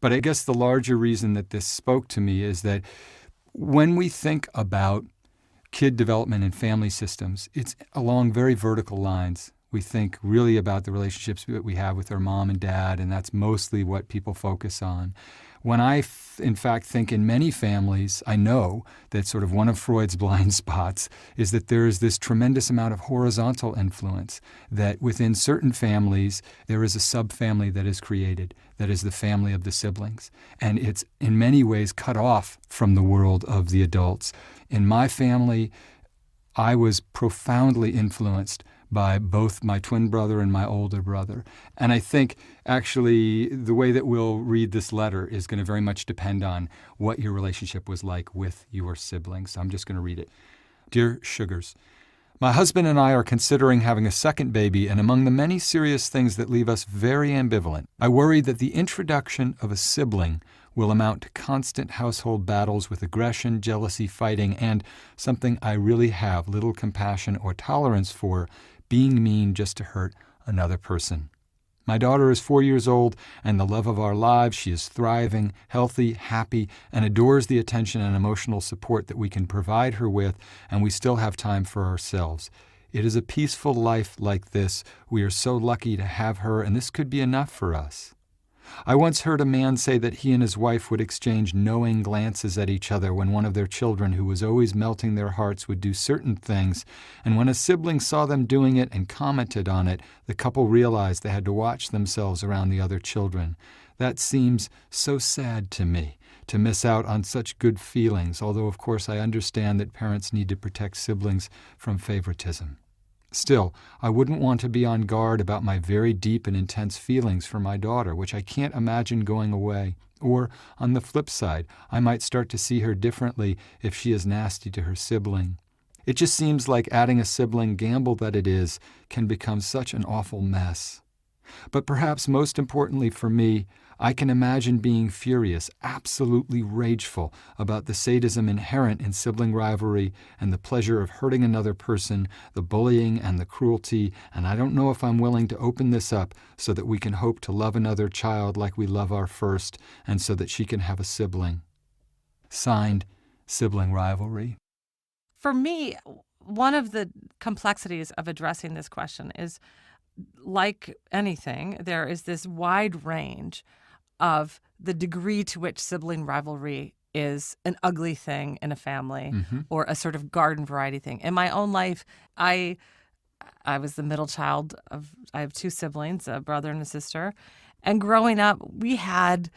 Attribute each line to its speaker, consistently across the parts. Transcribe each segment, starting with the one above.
Speaker 1: But I guess the larger reason that this spoke to me is that when we think about kid development and family systems, it's along very vertical lines. We think really about the relationships that we have with our mom and dad, and that's mostly what people focus on. When in fact, think in many families, I know that sort of one of Freud's blind spots is that there is this tremendous amount of horizontal influence, that within certain families, there is a subfamily that is created, that is the family of the siblings. And it's in many ways cut off from the world of the adults. In my family, I was profoundly influenced by both my twin brother and my older brother. And I think actually the way that we'll read this letter is going to very much depend on what your relationship was like with your siblings. So I'm just going to read it. Dear Sugars, my husband and I are considering having a second baby, and among the many serious things that leave us very ambivalent, I worry that the introduction of a sibling will amount to constant household battles with aggression, jealousy, fighting, and something I really have little compassion or tolerance for, being mean just to hurt another person. My daughter is 4 years old and the love of our lives. She is thriving, healthy, happy, and adores the attention and emotional support that we can provide her with, and we still have time for ourselves. It is a peaceful life like this. We are so lucky to have her, and this could be enough for us. I once heard a man say that he and his wife would exchange knowing glances at each other when one of their children, who was always melting their hearts, would do certain things, and when a sibling saw them doing it and commented on it, the couple realized they had to watch themselves around the other children. That seems so sad to me, to miss out on such good feelings, although of course I understand that parents need to protect siblings from favoritism. Still, I wouldn't want to be on guard about my very deep and intense feelings for my daughter, which I can't imagine going away. Or, on the flip side, I might start to see her differently if she is nasty to her sibling. It just seems like adding a sibling, gamble that it is, can become such an awful mess. But perhaps most importantly for me, I can imagine being furious, absolutely rageful about the sadism inherent in sibling rivalry and the pleasure of hurting another person, the bullying and the cruelty, and I don't know if I'm willing to open this up so that we can hope to love another child like we love our first, and so that she can have a sibling. Signed, Sibling Rivalry.
Speaker 2: For me, one of the complexities of addressing this question is, like anything, there is this wide range of the degree to which sibling rivalry is an ugly thing in a family or a sort of garden variety thing. In my own life, I was the middle child I have two siblings, a brother and a sister. And growing up, we had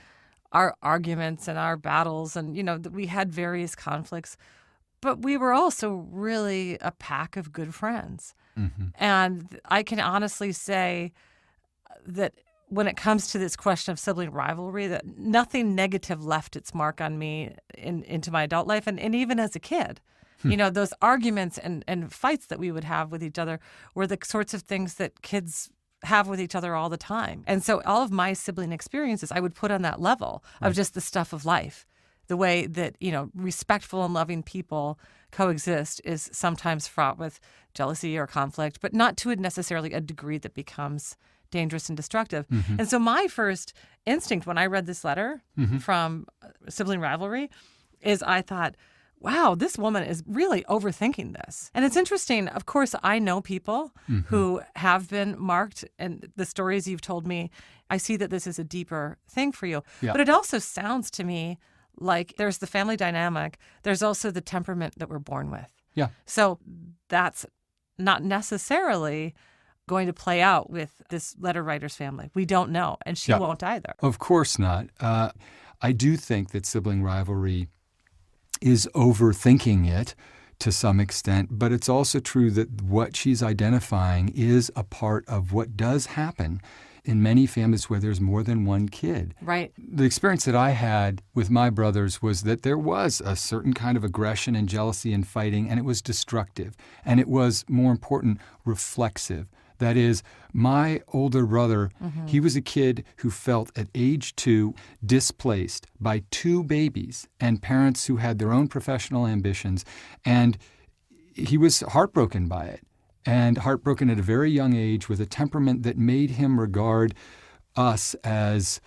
Speaker 2: our arguments and our battles, and, we had various conflicts. But we were also really a pack of good friends. And I can honestly say that when it comes to this question of sibling rivalry, that nothing negative left its mark on me into my adult life. And even as a kid, those arguments and fights that we would have with each other were the sorts of things that kids have with each other all the time. And so all of my sibling experiences, I would put on that level of just the stuff of life. The way that, respectful and loving people coexist is sometimes fraught with jealousy or conflict, but not to necessarily a degree that becomes dangerous and destructive. And so my first instinct when I read this letter from Sibling Rivalry is I thought, wow, this woman is really overthinking this. And it's interesting. Of course, I know people who have been marked, and the stories you've told me, I see that this is a deeper thing for you. Yeah. But it also sounds to me like there's the family dynamic. There's also the temperament that we're born with. Yeah. So that's not necessarily going to play out with this letter writer's family. We don't know, and she won't either.
Speaker 1: Of course not. I do think that sibling rivalry is overthinking it to some extent, but it's also true that what she's identifying is a part of what does happen in many families where there's more than one kid.
Speaker 2: Right.
Speaker 1: The experience that I had with my brothers was that there was a certain kind of aggression and jealousy and fighting, and it was destructive. And it was, more important, reflexive. That is, my older brother, he was a kid who felt at age 2 displaced by 2 babies and parents who had their own professional ambitions, and he was heartbroken by it. And heartbroken at a very young age with a temperament that made him regard us as,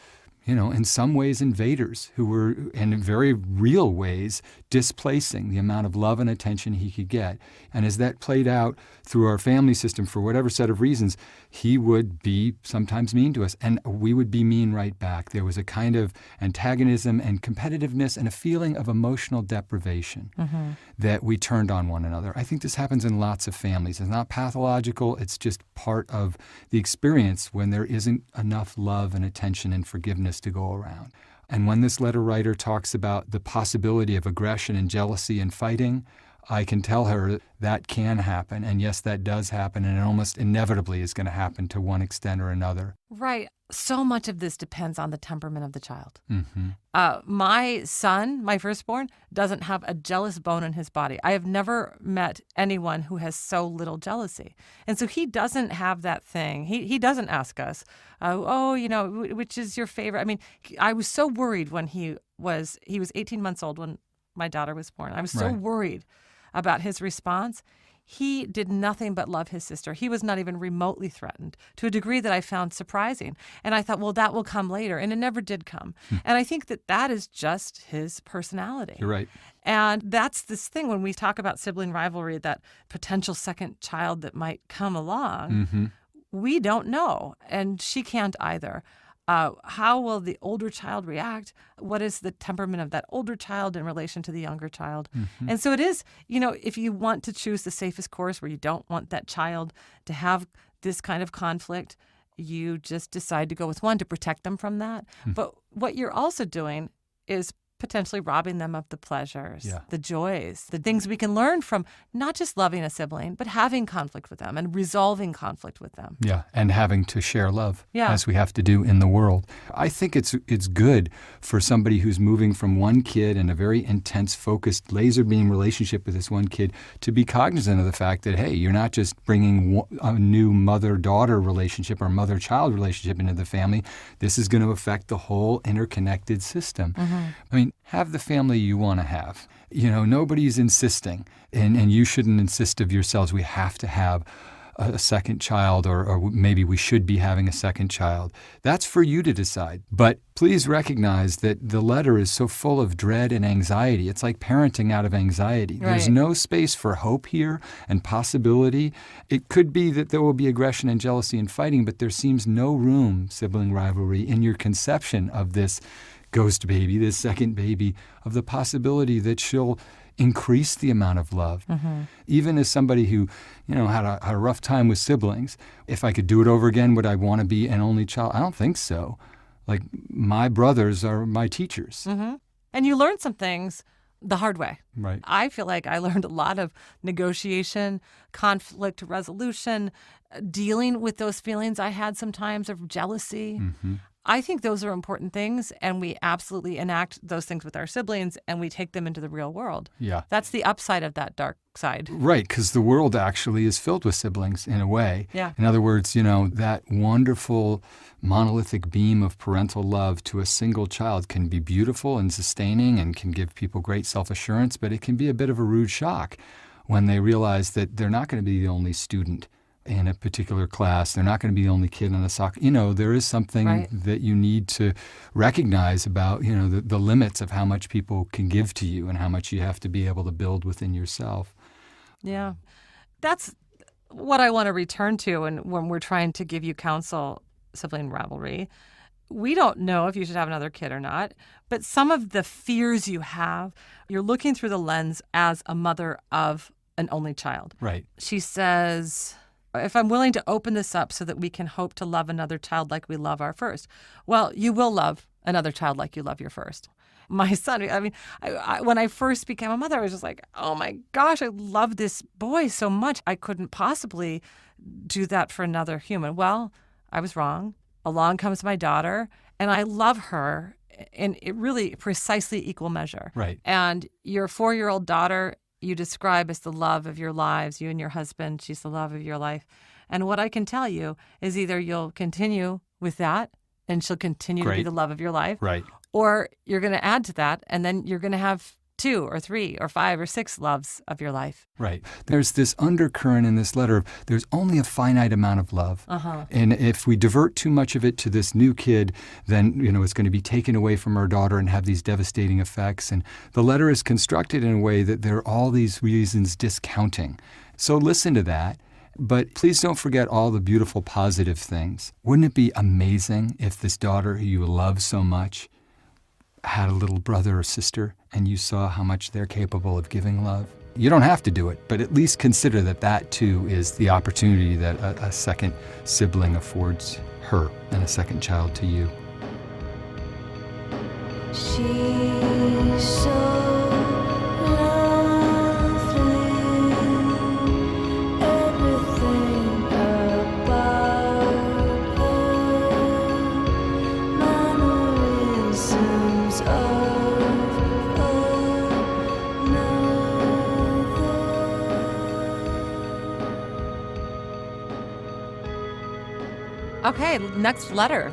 Speaker 1: in some ways invaders who were, in very real ways, displacing the amount of love and attention he could get. And as that played out through our family system, for whatever set of reasons, he would be sometimes mean to us, and we would be mean right back. There was a kind of antagonism and competitiveness and a feeling of emotional deprivation that we turned on one another. I think this happens in lots of families. It's not pathological. It's just part of the experience when there isn't enough love and attention and forgiveness to go around. And when this letter writer talks about the possibility of aggression and jealousy and fighting, I can tell her that can happen. And yes, that does happen. And it almost inevitably is going to happen to one extent or another.
Speaker 2: Right. So much of this depends on the temperament of the child.
Speaker 1: Mm-hmm.
Speaker 2: My son, my firstborn, doesn't have a jealous bone in his body. I have never met anyone who has so little jealousy. And so he doesn't have that thing. He doesn't ask us, which is your favorite? I mean, I was so worried when he was 18 months old when my daughter was born. I was so worried about his response. He did nothing but love his sister. He was not even remotely threatened, to a degree that I found surprising. And I thought, well, that will come later. And it never did come. And I think that is just his personality.
Speaker 1: You're right.
Speaker 2: And that's this thing when we talk about sibling rivalry, that potential second child that might come along, we don't know. And she can't either. How will the older child react? What is the temperament of that older child in relation to the younger child? And so it is, if you want to choose the safest course where you don't want that child to have this kind of conflict, you just decide to go with one to protect them from that. But what you're also doing is potentially robbing them of the pleasures, the joys, the things we can learn from not just loving a sibling, but having conflict with them and resolving conflict with them.
Speaker 1: Yeah, and having to share love, as we have to do in the world. I think it's good for somebody who's moving from one kid in a very intense, focused, laser beam relationship with this one kid to be cognizant of the fact that, hey, you're not just bringing a new mother-daughter relationship or mother-child relationship into the family. This is going to affect the whole interconnected system. I mean, have the family you want to have. Nobody's insisting, and you shouldn't insist of yourselves. We have to have a second child, or maybe we should be having a second child. That's for you to decide. But please recognize that the letter is so full of dread and anxiety. It's like parenting out of anxiety.
Speaker 2: Right.
Speaker 1: There's no space for hope here and possibility. It could be that there will be aggression and jealousy and fighting, but there seems no room, sibling rivalry, in your conception of this ghost baby, this second baby, of the possibility that she'll increase the amount of love. Even as somebody who, had a rough time with siblings, if I could do it over again, would I want to be an only child? I don't think so. Like, my brothers are my teachers.
Speaker 2: And you learn some things the hard way.
Speaker 1: Right.
Speaker 2: I feel like I learned a lot of negotiation, conflict resolution, dealing with those feelings I had sometimes of jealousy. I think those are important things, and we absolutely enact those things with our siblings, and we take them into the real world.
Speaker 1: Yeah.
Speaker 2: That's the upside of that dark side.
Speaker 1: Right, because the world actually is filled with siblings in a way.
Speaker 2: Yeah.
Speaker 1: In other words, that wonderful monolithic beam of parental love to a single child can be beautiful and sustaining and can give people great self-assurance, but it can be a bit of a rude shock when they realize that they're not going to be the only student in a particular class. They're not going to be the only kid on a soccer. There is something that you need to recognize about, the limits of how much people can give to you and how much you have to be able to build within yourself.
Speaker 2: Yeah. That's what I want to return to. And when we're trying to give you counsel, sibling rivalry, we don't know if you should have another kid or not, but some of the fears you have, you're looking through the lens as a mother of an only child.
Speaker 1: Right.
Speaker 2: She says, if I'm willing to open this up so that we can hope to love another child like we love our first. Well, you will love another child like you love your first. My son, I when I first became a mother, I was just like, oh my gosh, I love this boy so much. I couldn't possibly do that for another human. Well, I was wrong. Along comes my daughter, and I love her in really precisely equal measure.
Speaker 1: Right.
Speaker 2: And your 4-year-old daughter, you describe as the love of your lives, you and your husband, she's the love of your life. And what I can tell you is either you'll continue with that and she'll continue to be the love of your life.
Speaker 1: Right.
Speaker 2: Or you're going to add to that, and then you're going to have 2 or 3 or 5 or 6 loves of your life.
Speaker 1: Right. There's this undercurrent in this letter of there's only a finite amount of love. And if we divert too much of it to this new kid, then, it's going to be taken away from our daughter and have these devastating effects. And the letter is constructed in a way that there are all these reasons discounting. So listen to that. But please don't forget all the beautiful positive things. Wouldn't it be amazing if this daughter who you love so much had a little brother or sister and you saw how much they're capable of giving love? You don't have to do it, but at least consider that too is the opportunity that a second sibling affords her and a second child to you.
Speaker 3: She's so lovely. Everything about her. Mannerisms of another.
Speaker 2: Okay, next letter.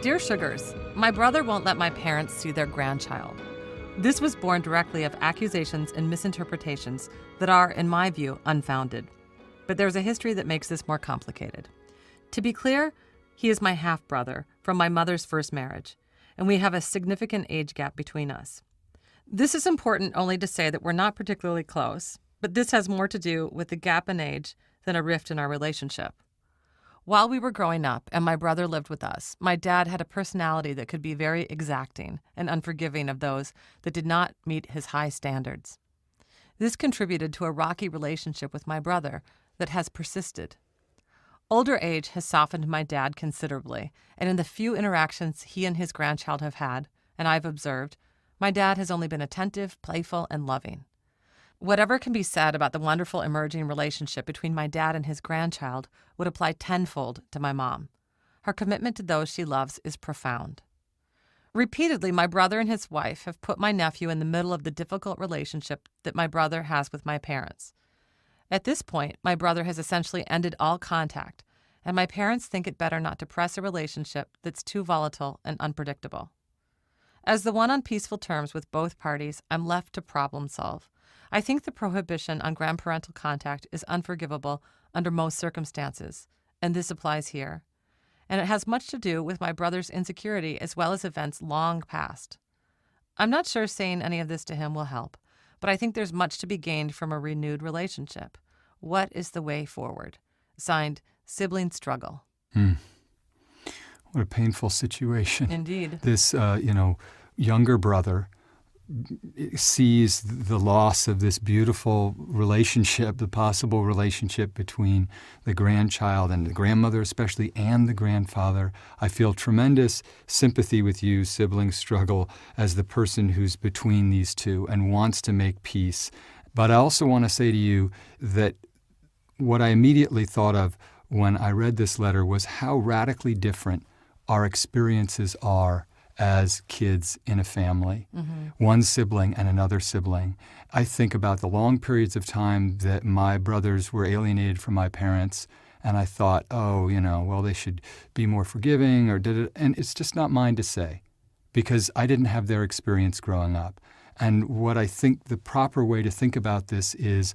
Speaker 2: Dear Sugars, my brother won't let my parents see their grandchild. This was born directly of accusations and misinterpretations that are, in my view, unfounded. But there's a history that makes this more complicated. To be clear, he is my half-brother from my mother's first marriage, and we have a significant age gap between us. This is important only to say that we're not particularly close, but this has more to do with the gap in age than a rift in our relationship. While we were growing up and my brother lived with us, my dad had a personality that could be very exacting and unforgiving of those that did not meet his high standards. This contributed to a rocky relationship with my brother that has persisted. Older age has softened my dad considerably, and in the few interactions he and his grandchild have had, and I've observed, my dad has only been attentive, playful, and loving. Whatever can be said about the wonderful emerging relationship between my dad and his grandchild would apply tenfold to my mom. Her commitment to those she loves is profound. Repeatedly, my brother and his wife have put my nephew in the middle of the difficult relationship that my brother has with my parents. At this point, my brother has essentially ended all contact, and my parents think it better not to press a relationship that's too volatile and unpredictable. As the one on peaceful terms with both parties, I'm left to problem solve. I think the prohibition on grandparental contact is unforgivable under most circumstances, and this applies here. And it has much to do with my brother's insecurity as well as events long past. I'm not sure saying any of this to him will help, but I think there's much to be gained from a renewed relationship. What is the way forward? Signed, Sibling Struggle.
Speaker 1: What a painful situation.
Speaker 2: Indeed.
Speaker 1: This, younger brother sees the loss of this beautiful relationship, the possible relationship between the grandchild and the grandmother especially, and the grandfather. I feel tremendous sympathy with you, Sibling Struggle, as the person who's between these two and wants to make peace. But I also want to say to you that what I immediately thought of when I read this letter was how radically different our experiences are as kids in a family, one sibling and another sibling. I think about the long periods of time that my brothers were alienated from my parents, and I thought, they should be more forgiving, and it's just not mine to say, because I didn't have their experience growing up. And what I think the proper way to think about this is,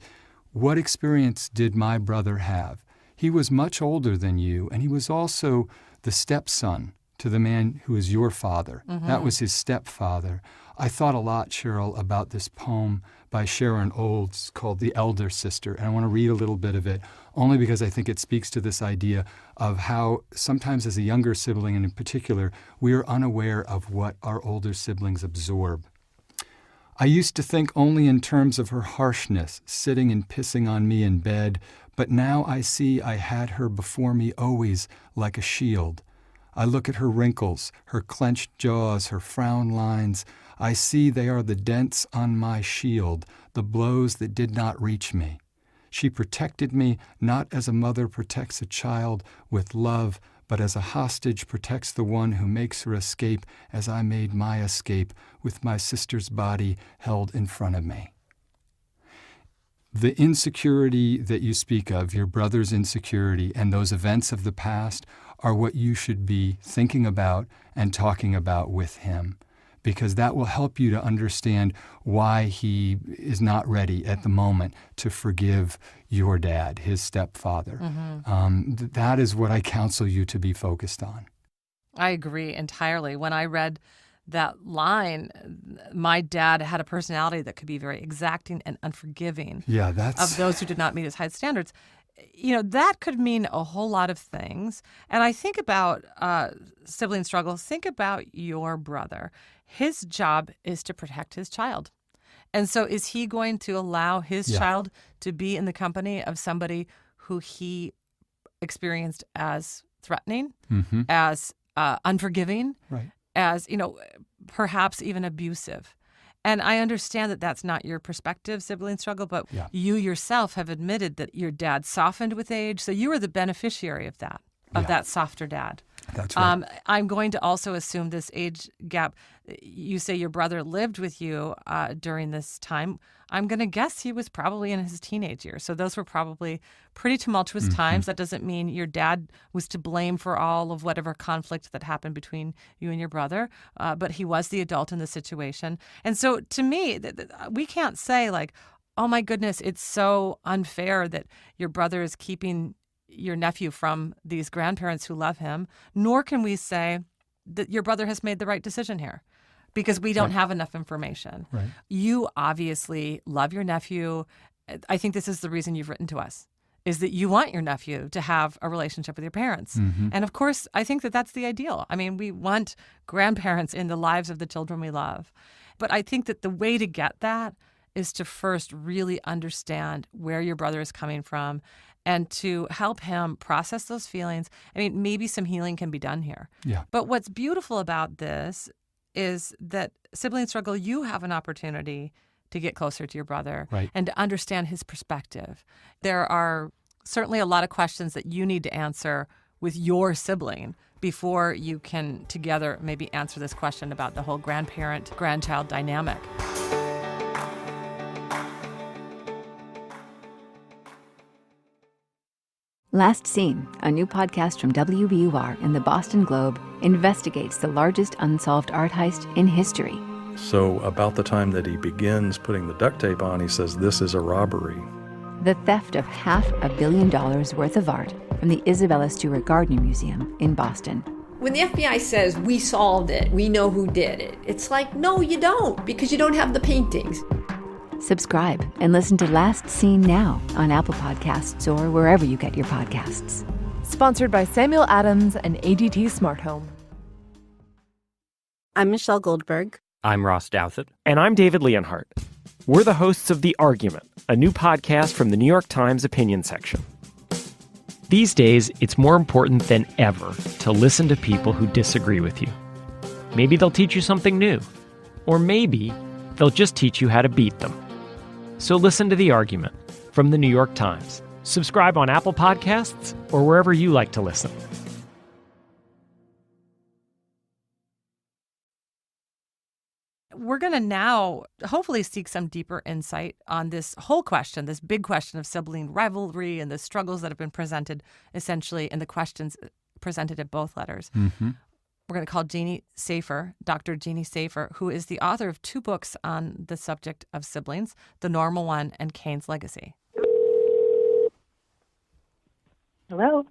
Speaker 1: what experience did my brother have? He was much older than you, and he was also the stepson to the man who is your father. That was his stepfather. I thought a lot, Cheryl, about this poem by Sharon Olds called The Elder Sister, and I want to read a little bit of it, only because I think it speaks to this idea of how sometimes as a younger sibling, and in particular, we are unaware of what our older siblings absorb. I used to think only in terms of her harshness, sitting and pissing on me in bed, but now I see I had her before me always like a shield. I look at her wrinkles, her clenched jaws, her frown lines. I see they are the dents on my shield, the blows that did not reach me. She protected me not as a mother protects a child with love, but as a hostage protects the one who makes her escape, as I made my escape with my sister's body held in front of me. The insecurity that you speak of, your brother's insecurity, and those events of the past are what you should be thinking about and talking about with him. because that will help you to understand why he is not ready at the moment to forgive your dad, his stepfather. That is what I counsel you to be focused on.
Speaker 2: I agree entirely. When I read that line, my dad had a personality that could be very exacting and unforgiving
Speaker 1: Yeah,
Speaker 2: of those who did not meet his high standards. That could mean a whole lot of things. And I think about sibling struggle. Think about your brother. His job is to protect his child. And so is he going to allow his child to be in the company of somebody who he experienced as threatening, as unforgiving,
Speaker 1: right.
Speaker 2: as, perhaps even abusive? And I understand that that's not your perspective, sibling struggle, but you yourself have admitted that your dad softened with age. So you were the beneficiary of that softer dad.
Speaker 1: That's right.
Speaker 2: I'm going to also assume this age gap. You say your brother lived with you during this time. I'm going to guess he was probably in his teenage years. So those were probably pretty tumultuous times. That doesn't mean your dad was to blame for all of whatever conflict that happened between you and your brother, but he was the adult in the situation. And so to me, we can't say like, oh my goodness, it's so unfair that your brother is keeping your nephew from these grandparents who love him, nor can we say that your brother has made the right decision here because we don't have enough information.
Speaker 1: Right.
Speaker 2: You obviously love your nephew. I think this is the reason you've written to us, is that you want your nephew to have a relationship with your parents. And of course, I think that that's the ideal. I mean, we want grandparents in the lives of the children we love. But I think that the way to get that is to first really understand where your brother is coming from and to help him process those feelings. I mean, maybe some healing can be done here.
Speaker 1: Yeah.
Speaker 2: But what's beautiful about this is that sibling struggle, you have an opportunity to get closer to your brother and to understand his perspective. There are certainly a lot of questions that you need to answer with your sibling before you can together maybe answer this question about the whole grandparent-grandchild dynamic.
Speaker 4: Last Seen, a new podcast from WBUR and the Boston Globe, investigates the largest unsolved art heist in history.
Speaker 5: So about the time that he begins putting the duct tape on, he says, "This is a robbery."
Speaker 4: The theft of $500 million worth of art from the Isabella Stewart Gardner Museum in Boston.
Speaker 6: When the FBI says, we solved it, we know who did it, it's like, no, you don't, because you don't have the paintings.
Speaker 4: Subscribe and listen to Last Seen now on Apple Podcasts or wherever you get your podcasts.
Speaker 7: Sponsored by Samuel Adams and ADT Smart Home.
Speaker 8: I'm Michelle Goldberg.
Speaker 9: I'm Ross Douthat.
Speaker 10: And I'm David Leonhardt. We're the hosts of The Argument, a new podcast from the New York Times opinion section. These days, it's more important than ever to listen to people who disagree with you. Maybe they'll teach you something new, or maybe they'll just teach you how to beat them. So listen to The Argument from the New York Times. Subscribe on Apple Podcasts or wherever you like to listen.
Speaker 2: We're going to now hopefully seek some deeper insight on this whole question, this big question of sibling rivalry and the struggles that have been presented essentially in the questions presented at both letters. We're going to call Jeannie Safer, Dr. Jeannie Safer, who is the author of 2 books on the subject of siblings, The Normal One and Cain's Legacy.
Speaker 11: Hello?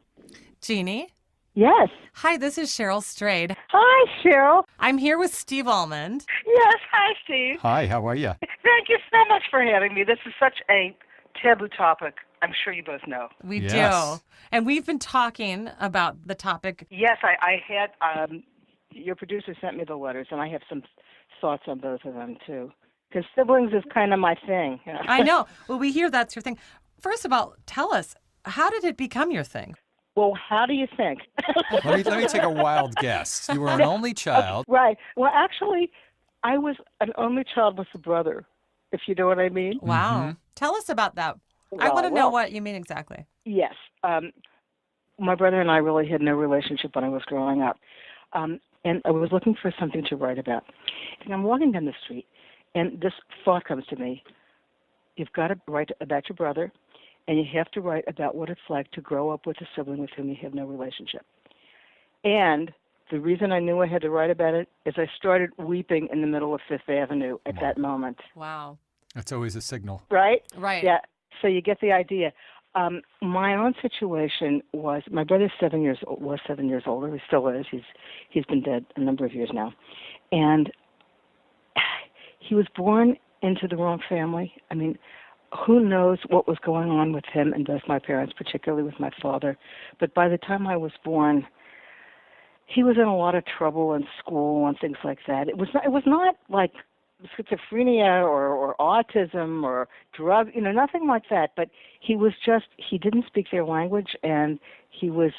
Speaker 2: Jeannie?
Speaker 11: Yes.
Speaker 2: Hi, this is Cheryl Strayed.
Speaker 11: Hi, Cheryl.
Speaker 2: I'm here with Steve Almond.
Speaker 11: Yes, hi, Steve.
Speaker 1: Hi, how are you?
Speaker 11: Thank you so much for having me. This is such a taboo topic. I'm sure you both know.
Speaker 2: We do. And we've been talking about the topic.
Speaker 11: Yes, I had, your producer sent me the letters, and I have some thoughts on both of them, too. Because siblings is kind of my thing. You know?
Speaker 2: I know. Well, we hear that's your thing. First of all, tell us, how did it become your thing?
Speaker 11: Well, how do you think?
Speaker 1: Let me take a wild guess. You were an only child.
Speaker 11: Right. Well, actually, I was an only child with a brother, if you know what I mean.
Speaker 2: Wow. Tell us about that. I want to know what you mean exactly.
Speaker 11: Yes. My brother and I really had no relationship when I was growing up. And I was looking for something to write about. And I'm walking down the street, and this thought comes to me. You've got to write about your brother, and you have to write about what it's like to grow up with a sibling with whom you have no relationship. And The reason I knew I had to write about it is I started weeping in the middle of Fifth Avenue at that moment.
Speaker 2: Wow.
Speaker 1: That's always a signal.
Speaker 11: Right?
Speaker 2: Right.
Speaker 11: Yeah. So you get the idea. My own situation was my brother's 7 years older. He still is. He's been dead a number of years now, and he was born into the wrong family. I mean, who knows what was going on with him and both my parents, particularly with my father. But by the time I was born, he was in a lot of trouble in school and things like that. It was not like schizophrenia or autism or drug, nothing like that. But he didn't speak their language, and he was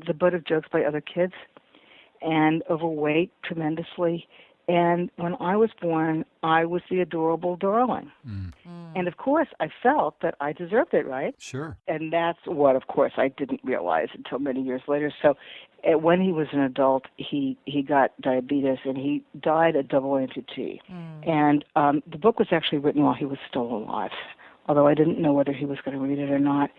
Speaker 11: the butt of jokes by other kids, and overweight tremendously. And when I was born, I was the adorable darling. And of course, I felt that I deserved it, right?
Speaker 1: Sure.
Speaker 11: And that's what, of course, I didn't realize until many years later. So when he was an adult, he got diabetes, and he died a double amputee. And the book was actually written while he was still alive, although I didn't know whether he was going to read it or not.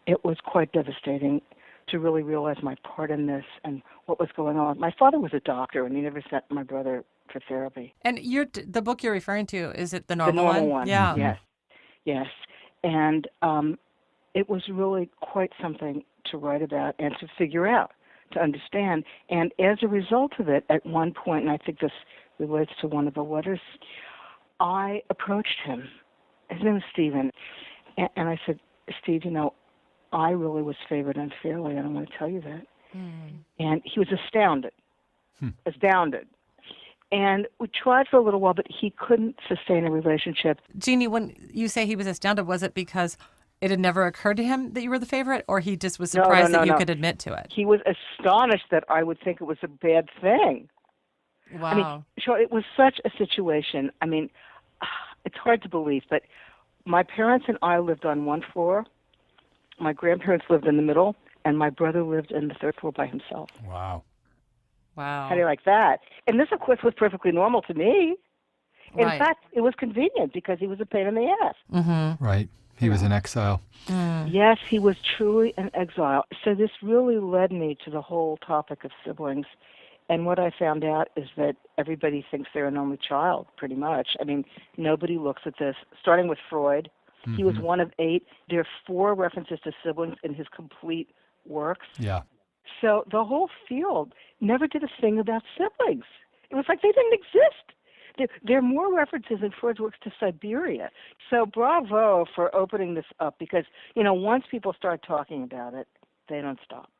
Speaker 11: It was quite devastating to really realize my part in this and what was going on. My father was a doctor, and he never sent my brother for therapy.
Speaker 2: And the book you're referring to, is it the normal one?
Speaker 11: The normal one,
Speaker 2: Yeah.
Speaker 11: Yes. And it was really quite something to write about and to figure out, to understand. And as a result of it, at one point, and I think this relates to one of the letters, I approached him. His name is Stephen. And I said, Steve, I really was favored unfairly, and I'm going to tell you that. And he was astounded. And we tried for a little while, but he couldn't sustain a relationship.
Speaker 2: Jeannie, when you say he was astounded, was it because it had never occurred to him that you were the favorite, or he just was surprised that you could admit to it?
Speaker 11: He was astonished that I would think it was a bad thing.
Speaker 2: Wow.
Speaker 11: I mean, sure, it was such a situation. I mean, it's hard to believe, but my parents and I lived on one floor. My grandparents lived in the middle, and my brother lived in the third floor by himself.
Speaker 1: Wow.
Speaker 11: How do you like that? And this, of course, was perfectly normal to me. In fact, it was convenient because he was a pain in the ass.
Speaker 2: Mm-hmm.
Speaker 1: Right. He was in exile.
Speaker 11: Yes, he was truly an exile. So this really led me to the whole topic of siblings. And what I found out is that everybody thinks they're an only child, pretty much. I mean, nobody looks at this, starting with Freud. He was one of 8. There are 4 references to siblings in his complete works.
Speaker 1: Yeah.
Speaker 11: So the whole field never did a thing about siblings. It was like they didn't exist. There are more references in Freud's works to Siberia. So bravo for opening this up because, once people start talking about it, they don't stop.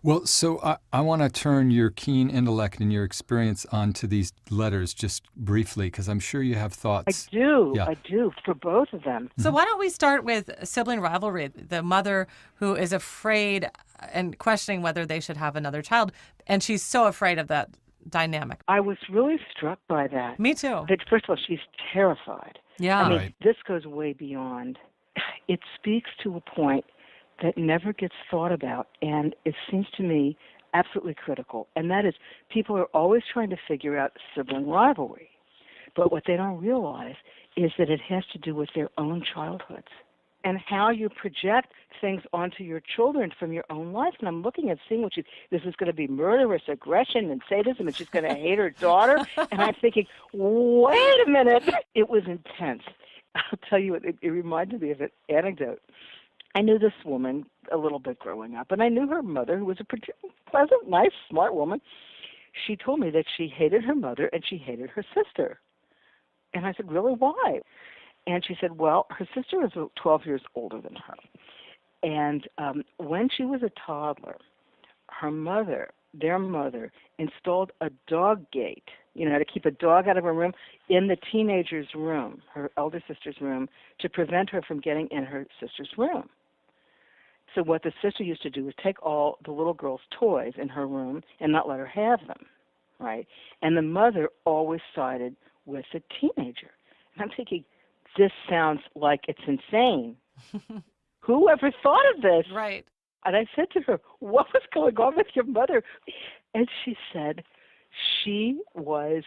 Speaker 1: Well, so I want to turn your keen intellect and your experience onto these letters just briefly, because I'm sure you have thoughts.
Speaker 11: I do, for both of them.
Speaker 2: So why don't we start with Sibling Rivalry, the mother who is afraid and questioning whether they should have another child, and she's so afraid of that dynamic.
Speaker 11: I was really struck by that.
Speaker 2: Me too.
Speaker 11: That first of all, she's terrified.
Speaker 2: Yeah.
Speaker 11: I mean,
Speaker 1: Right.
Speaker 11: This goes way beyond. It speaks to a point that never gets thought about, and it seems to me absolutely critical, and that is people are always trying to figure out sibling rivalry, but what they don't realize is that it has to do with their own childhoods and how you project things onto your children from your own life. And I'm looking at seeing this is going to be murderous aggression and sadism, and she's going to hate her daughter, and I'm thinking, wait a minute. It was intense. I'll tell you, it reminded me of an anecdote. I knew this woman a little bit growing up, and I knew her mother, who was a pretty pleasant, nice, smart woman. She told me that she hated her mother and she hated her sister. And I said, really, why? And she said, well, her sister was 12 years older than her. And when she was a toddler, their mother, installed a dog gate, to keep a dog out of her room, in the teenager's room, her elder sister's room, to prevent her from getting in her sister's room. So what the sister used to do was take all the little girl's toys in her room and not let her have them, right? And the mother always sided with the teenager. And I'm thinking, this sounds like it's insane. Who ever thought of this?
Speaker 2: Right.
Speaker 11: And I said to her, what was going on with your mother? And she said she was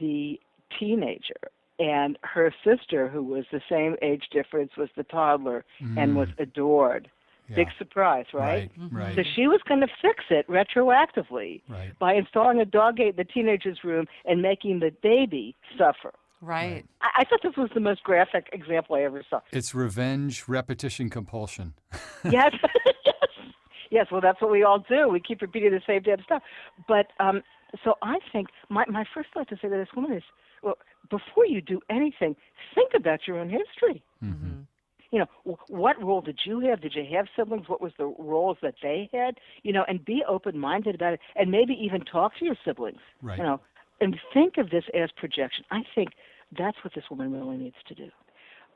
Speaker 11: the teenager, and her sister, who was the same age difference, was the toddler and was adored. Big surprise, right?
Speaker 1: Right.
Speaker 11: So she was going to fix it retroactively
Speaker 1: Right.
Speaker 11: by installing a dog gate in the teenager's room and making the baby suffer.
Speaker 2: Right.
Speaker 11: I thought this was the most graphic example I ever saw.
Speaker 1: It's revenge, repetition, compulsion.
Speaker 11: Yes. Yes, well, that's what we all do. We keep repeating the same damn stuff. But so I think my first thought to say to this woman is, well, before you do anything, think about your own history.
Speaker 1: Mm-hmm.
Speaker 11: You know, what role did you have? Did you have siblings? What was the roles that they had? You know, and be open-minded about it, and maybe even talk to your siblings.
Speaker 1: Right.
Speaker 11: You know, and think of this as projection. I think that's what this woman really needs to do.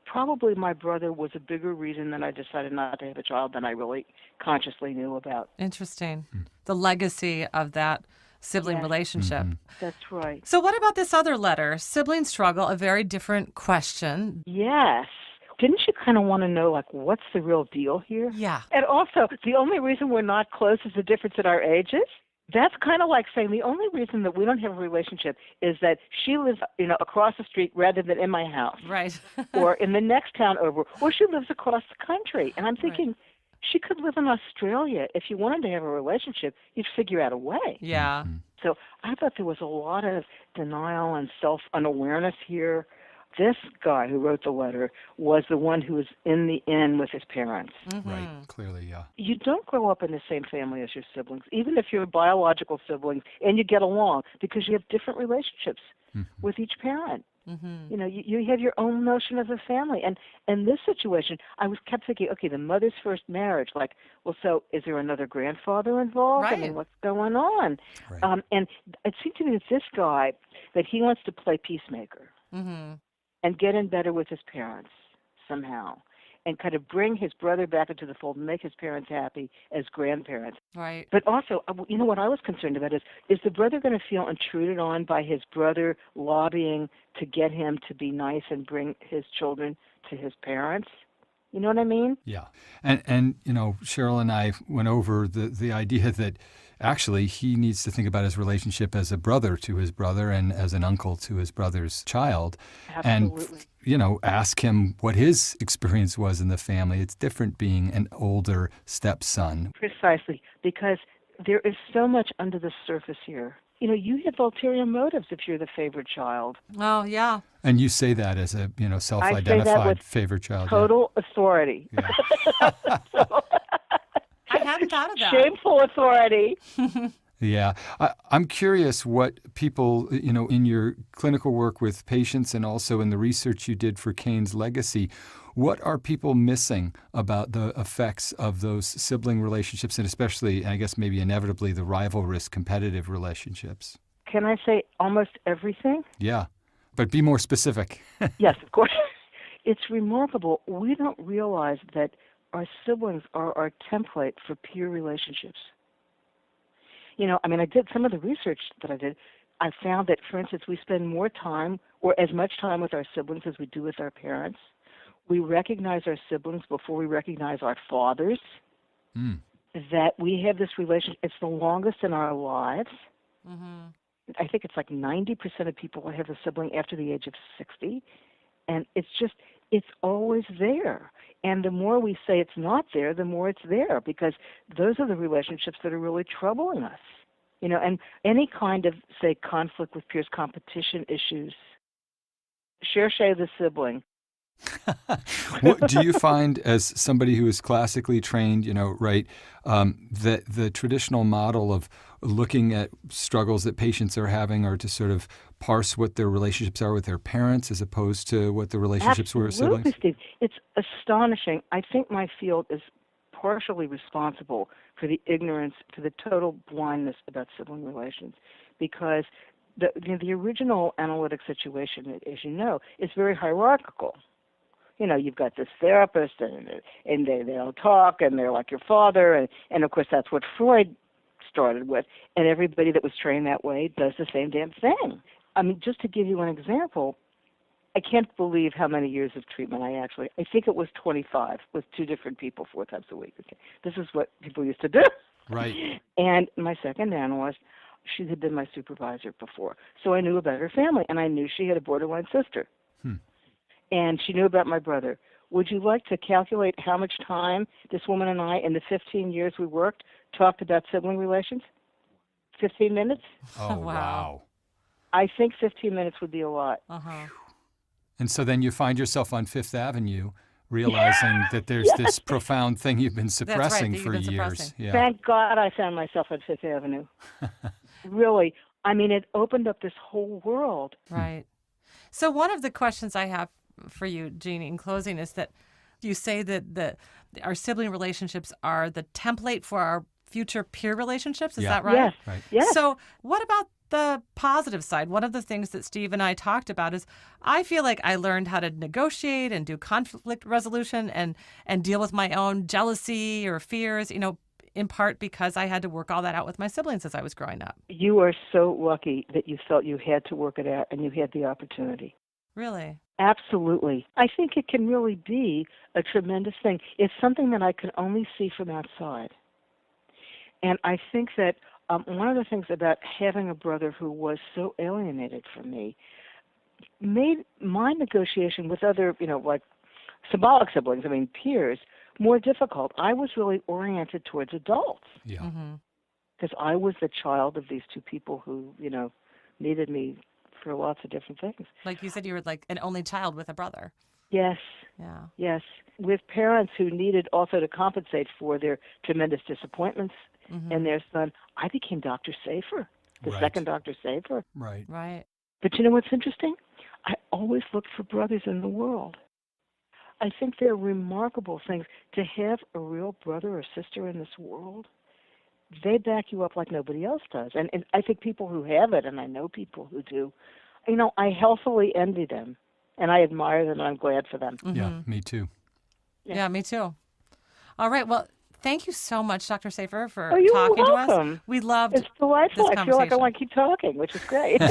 Speaker 11: Probably my brother was a bigger reason that I decided not to have a child than I really consciously knew about.
Speaker 2: Interesting. The legacy of that sibling relationship.
Speaker 11: That's right.
Speaker 2: So what about this other letter? Sibling struggle, a very different question.
Speaker 11: Yes. Didn't you kind of want to know, like, what's the real deal here?
Speaker 2: Yeah.
Speaker 11: And also, the only reason we're not close is the difference in our ages? That's kind of like saying the only reason that we don't have a relationship is that she lives, you know, across the street rather than in my house.
Speaker 2: Right.
Speaker 11: Or in the next town over. Or she lives across the country. And I'm thinking, she could live in Australia. If you wanted to have a relationship, you'd figure out a way.
Speaker 2: Yeah.
Speaker 11: So I thought there was a lot of denial and self-unawareness here. This guy who wrote the letter was the one who was in the inn with his parents.
Speaker 1: Right, clearly, yeah.
Speaker 11: You don't grow up in the same family as your siblings, even if you're biological siblings and you get along, because you have different relationships with each parent. You know, you have your own notion of a family. And in this situation, I kept thinking, okay, the mother's first marriage, like, well, so is there another grandfather involved?
Speaker 2: Right.
Speaker 11: I mean, what's going on?
Speaker 1: Right.
Speaker 11: And it seemed to me that this guy, that he wants to play peacemaker. And get in better with his parents somehow, and kind of bring his brother back into the fold and make his parents happy as grandparents.
Speaker 2: Right.
Speaker 11: But also, you know, what I was concerned about is the brother going to feel intruded on by his brother lobbying to get him to be nice and bring his children to his parents? You know what I mean?
Speaker 1: Yeah. And you know, Cheryl and I went over the idea that actually he needs to think about his relationship as a brother to his brother and as an uncle to his brother's child.
Speaker 11: Absolutely.
Speaker 1: And, you know, ask him what his experience was in the family. It's different being an older stepson.
Speaker 11: Precisely, because there is so much under the surface here. You know, you have ulterior motives if you're the favored child.
Speaker 2: Oh, yeah.
Speaker 1: And you say that as a, you know,
Speaker 11: I say that
Speaker 1: self-identified
Speaker 11: with
Speaker 1: favorite child.
Speaker 11: total authority.
Speaker 1: Yeah.
Speaker 2: I hadn't thought of that.
Speaker 11: Shameful authority.
Speaker 1: Yeah. I'm curious what people, you know, in your clinical work with patients and also in the research you did for Cain's Legacy, what are people missing about the effects of those sibling relationships and especially, I guess maybe inevitably, the rivalrous competitive relationships?
Speaker 11: Can I say almost everything?
Speaker 1: Yeah. But be more specific.
Speaker 11: Yes, of course. It's remarkable. We don't realize that our siblings are our template for peer relationships. You know, I mean, I did some of the research that I did. I found that, for instance, we spend more time or as much time with our siblings as we do with our parents. We recognize our siblings before we recognize our fathers. That we have this relationship. It's the longest in our lives. I think it's like 90% of people have a sibling after the age of 60. And it's always there. And the more we say it's not there, the more it's there, because those are the relationships that are really troubling us. You know, and any kind of, say, conflict with peers, competition issues. Cherchez the sibling.
Speaker 1: What do you find, as somebody who is classically trained, you know, right, that the traditional model of looking at struggles that patients are having are to sort of parse what their relationships are with their parents as opposed to what the relationships were with siblings?
Speaker 11: Absolutely, Steve. It's astonishing. I think my field is partially responsible for the ignorance, for the total blindness about sibling relations, because the original analytic situation, as you know, is very hierarchical. You know, you've got this therapist, and they'll talk, and they're like your father, and of course that's what Freud started with, and everybody that was trained that way does the same damn thing. I mean, just to give you an example, I can't believe how many years of treatment I think it was 25 with 2 different people 4 times a week. Okay. This is what people used to do.
Speaker 1: Right.
Speaker 11: And my second analyst, she had been my supervisor before, so I knew about her family, and I knew she had a borderline sister. And she knew about my brother. Would you like to calculate how much time this woman and I, in the 15 years we worked, talked about sibling relations? 15 minutes?
Speaker 1: Oh,
Speaker 2: Wow.
Speaker 1: wow.
Speaker 11: I think 15 minutes would be a lot.
Speaker 2: Uh-huh.
Speaker 1: And so then you find yourself on Fifth Avenue realizing that there's this profound thing you've been suppressing
Speaker 2: that you've
Speaker 1: for
Speaker 2: been
Speaker 1: years.
Speaker 2: suppressing.
Speaker 1: Yeah.
Speaker 11: Thank God I found myself on Fifth Avenue. Really. I mean, it opened up this whole world.
Speaker 2: Right. So one of the questions I have for you, Jeannie, in closing is that you say that our sibling relationships are the template for our future peer relationships. Is that right?
Speaker 11: Yes.
Speaker 1: Right.
Speaker 11: Yes.
Speaker 2: So what about the positive side? One of the things that Steve and I talked about is I feel like I learned how to negotiate and do conflict resolution and deal with my own jealousy or fears, in part because I had to work all that out with my siblings as I was growing up.
Speaker 11: You are so lucky that you felt you had to work it out and you had the opportunity.
Speaker 2: Really?
Speaker 11: Absolutely. I think it can really be a tremendous thing. It's something that I can only see from outside. And I think that one of the things about having a brother who was so alienated from me made my negotiation with other, like symbolic siblings, peers, more difficult. I was really oriented towards adults.
Speaker 1: Yeah.
Speaker 2: Mm-hmm.
Speaker 11: Because I was the child of these two people who, needed me for lots of different things.
Speaker 2: Like you said, you were like an only child with a brother.
Speaker 11: Yes.
Speaker 2: Yeah.
Speaker 11: Yes. With parents who needed also to compensate for their tremendous disappointments in their son, I became Dr. Safer, the second Dr. Safer.
Speaker 1: Right.
Speaker 2: Right.
Speaker 11: But you know what's interesting? I always look for brothers in the world. I think they're remarkable things. To have a real brother or sister in this world, they back you up like nobody else does. And I think people who have it, and I know people who do, I healthily envy them. And I admire them, and I'm glad for them.
Speaker 2: Mm-hmm.
Speaker 1: Yeah, me too.
Speaker 2: Yeah, me too. All right. Well, thank you so much, Dr. Safer, for
Speaker 11: you're
Speaker 2: talking to
Speaker 11: welcome.
Speaker 2: us. We loved
Speaker 11: It's delightful.
Speaker 2: this
Speaker 11: I feel like I
Speaker 2: conversation.
Speaker 11: want to keep talking, which is great.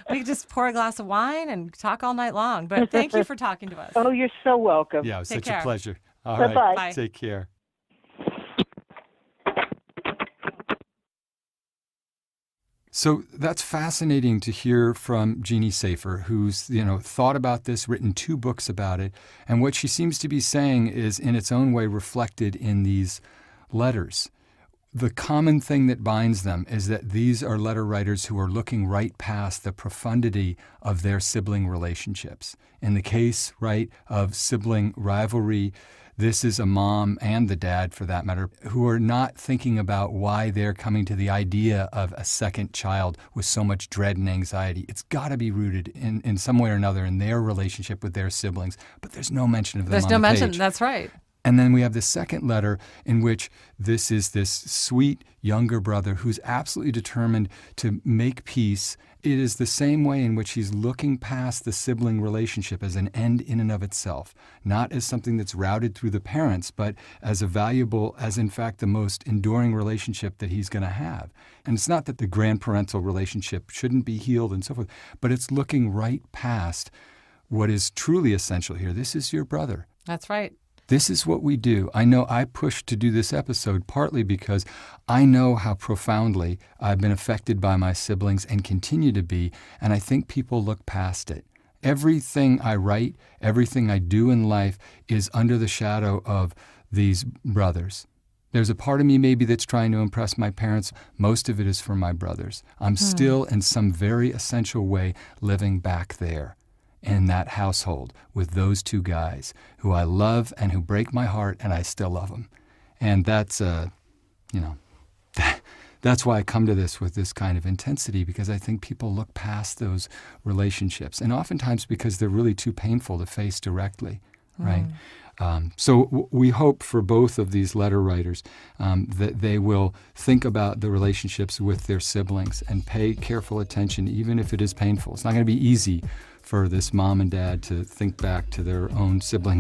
Speaker 2: We could just pour a glass of wine and talk all night long. But thank you for talking to us.
Speaker 11: Oh, you're so welcome.
Speaker 1: Yeah, it was
Speaker 2: Take
Speaker 1: such
Speaker 2: care.
Speaker 1: a pleasure. All
Speaker 11: Bye-bye.
Speaker 1: right.
Speaker 2: Bye.
Speaker 1: Take care. So that's fascinating to hear from Jeannie Safer, who's, thought about this, written 2 books about it. And what she seems to be saying is in its own way reflected in these letters. The common thing that binds them is that these are letter writers who are looking right past the profundity of their sibling relationships. In the case, of sibling rivalry, this is a mom and the dad, for that matter, who are not thinking about why they're coming to the idea of a second child with so much dread and anxiety. It's got to be rooted in some way or another in their relationship with their siblings, but there's no mention of them
Speaker 2: There's
Speaker 1: on
Speaker 2: no
Speaker 1: the
Speaker 2: mention.
Speaker 1: page.
Speaker 2: That's right.
Speaker 1: And then we have the second letter in which this is this sweet younger brother who's absolutely determined to make peace. It is the same way in which he's looking past the sibling relationship as an end in and of itself, not as something that's routed through the parents, but as a valuable, as in fact the most enduring relationship that he's going to have. And it's not that the grandparental relationship shouldn't be healed and so forth, but it's looking right past what is truly essential here. This is your brother.
Speaker 2: That's right.
Speaker 1: This is what we do. I know I pushed to do this episode partly because I know how profoundly I've been affected by my siblings and continue to be, and I think people look past it. Everything I write, everything I do in life is under the shadow of these brothers. There's a part of me maybe that's trying to impress my parents. Most of it is for my brothers. I'm still, in some very essential way, living back there in that household with those 2 guys who I love and who break my heart, and I still love them. And that's, that's why I come to this with this kind of intensity, because I think people look past those relationships, and oftentimes because they're really too painful to face directly, right? So we hope for both of these letter writers that they will think about the relationships with their siblings and pay careful attention, even if it is painful. It's not going to be easy for this mom and dad to think back to their own sibling